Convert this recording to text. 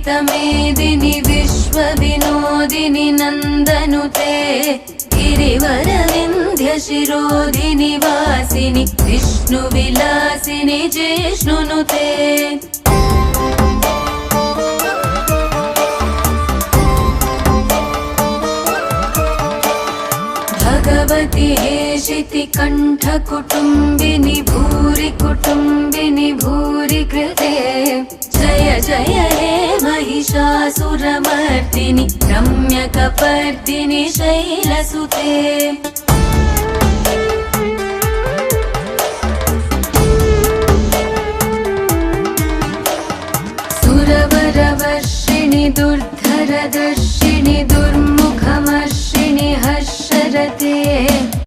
मेदिनि विश्वविनोदिनि नन्दनुते गिरिवरविन्ध्यशिरोधिनि वासिनि विष्णुविलासिनि जिष्णुनुते भगवति हेशिति कण्ठकुटुम्बिनि भूरि कुटुम्बिनि भूरि कृते जय जय हे महिषासुरमर्दिनि रम्यकपर्दिनि शैलसुते।